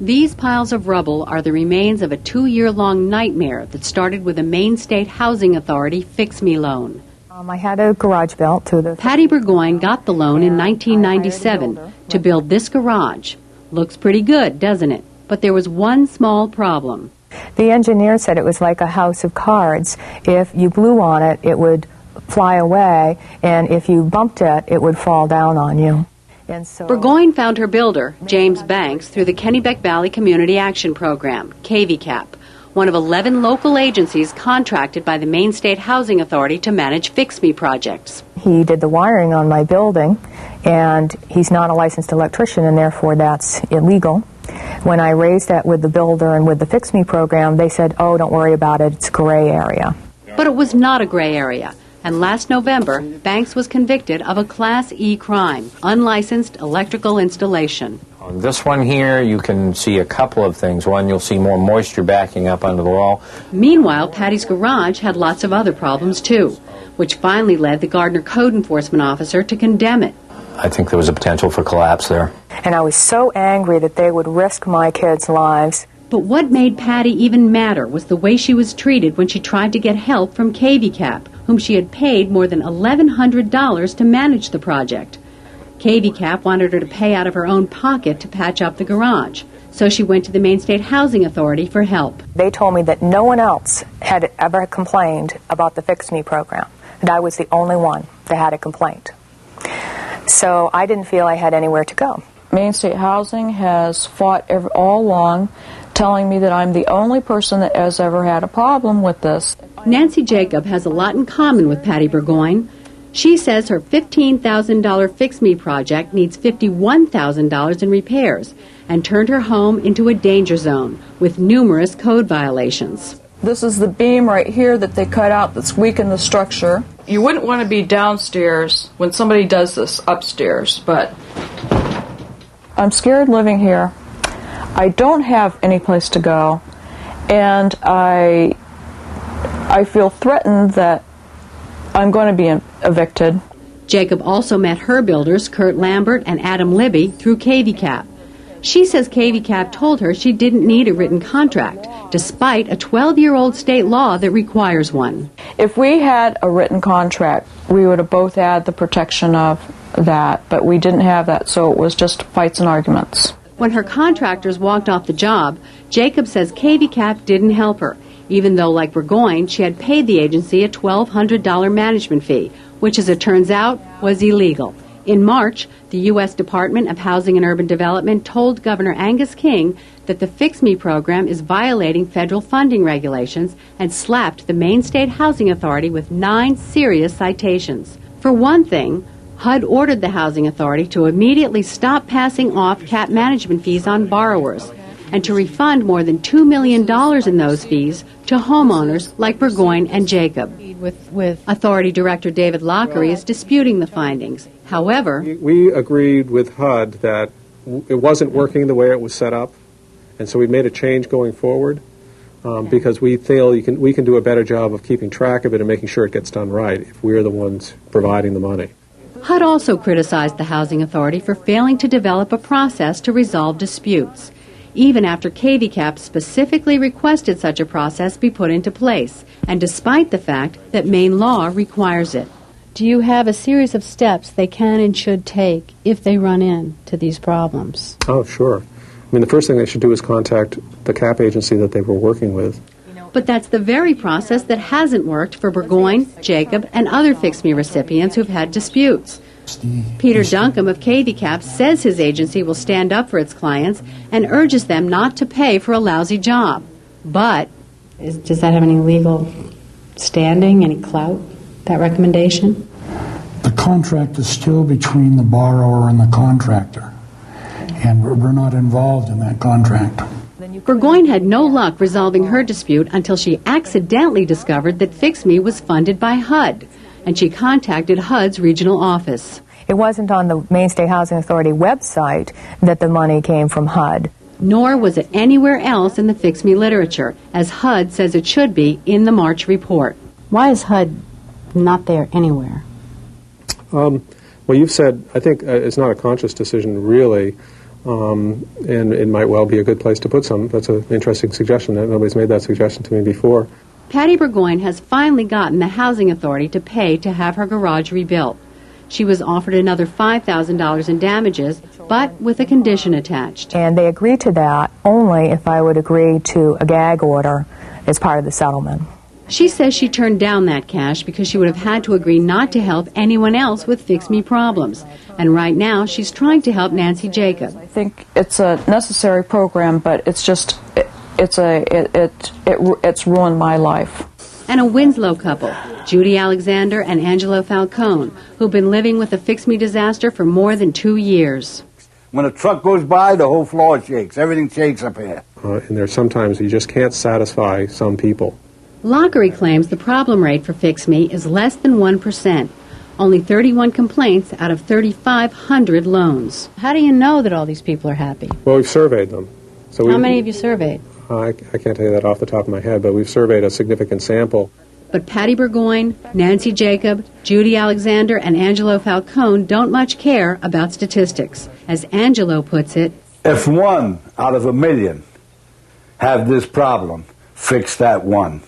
These piles of rubble are the remains of a 2-year-long nightmare that started with a Maine State Housing Authority Fix Me loan. I had a garage built to the... Patty Burgoyne got the loan in 1997 to build this garage. Looks pretty good, doesn't it? But there was one small problem. The engineer said it was like a house of cards. If you blew on it, it would fly away, and if you bumped it, it would fall down on you. And so Burgoyne found her builder, James Banks, through the Kennebec Valley Community Action Program, KVCAP, one of 11 local agencies contracted by the Maine State Housing Authority to manage Fix Me projects. He did the wiring on my building, and he's not a licensed electrician, and therefore that's illegal. When I raised that with the builder and with the Fix Me program, they said, oh, don't worry about it, it's gray area. But it was not a gray area. And last November, Banks was convicted of a Class E crime, unlicensed electrical installation. On this one here, you can see a couple of things. One, you'll see more moisture backing up under the wall. Meanwhile, Patty's garage had lots of other problems too, which finally led the Gardner code enforcement officer to condemn it. I think there was a potential for collapse there. And I was so angry that they would risk my kids' lives. But what made Patty even madder was the way she was treated when she tried to get help from KVCAP, whom she had paid more than $1,100 to manage the project. KVCAP wanted her to pay out of her own pocket to patch up the garage, so she went to the Maine State Housing Authority for help. They told me that no one else had ever complained about the Fix Me program, and I was the only one that had a complaint. So I didn't feel I had anywhere to go. Maine State Housing has fought all along, telling me that I'm the only person that has ever had a problem with this. Nancy Jacob has a lot in common with Patty Burgoyne. She says her $15,000 Fix Me project needs $51,000 in repairs and turned her home into a danger zone with numerous code violations. This is the beam right here that they cut out that's weak in the structure. You wouldn't want to be downstairs when somebody does this upstairs, but I'm scared living here. I don't have any place to go, and I feel threatened that I'm going to be evicted. Jacob also met her builders, Kurt Lambert and Adam Libby, through KVCAP. She says KVCAP told her she didn't need a written contract, despite a 12-year-old state law that requires one. If we had a written contract, we would have both had the protection of that, but we didn't have that, so it was just fights and arguments. When her contractors walked off the job, Jacob says KVCAP didn't help her, even though, like Burgoyne, she had paid the agency a $1,200 management fee, which, as it turns out, was illegal. In March, the U.S. Department of Housing and Urban Development told Governor Angus King that the Fix Me program is violating federal funding regulations and slapped the Maine State Housing Authority with 9 serious citations. For one thing, HUD ordered the Housing Authority to immediately stop passing off cap management fees on borrowers and to refund more than $2 million in those fees to homeowners like Burgoyne and Jacob. With Authority Director David Lockery is disputing the findings. However, we agreed with HUD that it wasn't working the way it was set up, and so we made a change going forward because we feel we can do a better job of keeping track of it and making sure it gets done right if we're the ones providing the money. HUD also criticized the Housing Authority for failing to develop a process to resolve disputes, even after KVCAP specifically requested such a process be put into place, and despite the fact that Maine law requires it. Do you have a series of steps they can and should take if they run into these problems? Oh, sure. I mean, the first thing they should do is contact the CAP agency that they were working with. But that's the very process that hasn't worked for Burgoyne, Jacob, and other Fix Me recipients who've had disputes. Peter Duncombe of KVCAP says his agency will stand up for its clients and urges them not to pay for a lousy job. But does that have any legal standing, any clout, that recommendation? The contract is still between the borrower and the contractor, and we're not involved in that contract. Burgoyne had no luck resolving her dispute until she accidentally discovered that Fix Me was funded by HUD, and she contacted HUD's regional office. It wasn't on the Maine State Housing Authority website that the money came from HUD. Nor was it anywhere else in the Fix Me literature, as HUD says it should be in the March report. Why is HUD not there anywhere? Well, you've said, I think it's not a conscious decision, really. and it might well be a good place to put some. That's an interesting suggestion. Nobody's made that suggestion to me before. Patty Burgoyne has finally gotten the Housing Authority to pay to have her garage rebuilt. She was offered another $5,000 in damages, but with a condition attached. And they agreed to that only if I would agree to a gag order as part of the settlement. She says she turned down that cash because she would have had to agree not to help anyone else with Fix-Me problems. And right now, she's trying to help Nancy Jacob. I think it's a necessary program, but it's just, it's ruined my life. And a Winslow couple, Judy Alexander and Angelo Falcone, who've been living with the Fix-Me disaster for more than 2 years. When a truck goes by, the whole floor shakes. Everything shakes up here. And there's sometimes you just can't satisfy some people. Lockery claims the problem rate for Fix-Me is less than 1%. Only 31 complaints out of 3,500 loans. How do you know that all these people are happy? Well, we've surveyed them. So How many have you surveyed? I can't tell you that off the top of my head, but we've surveyed a significant sample. But Patty Burgoyne, Nancy Jacob, Judy Alexander, and Angelo Falcone don't much care about statistics. As Angelo puts it, if 1 out of 1 million have this problem, fix that one.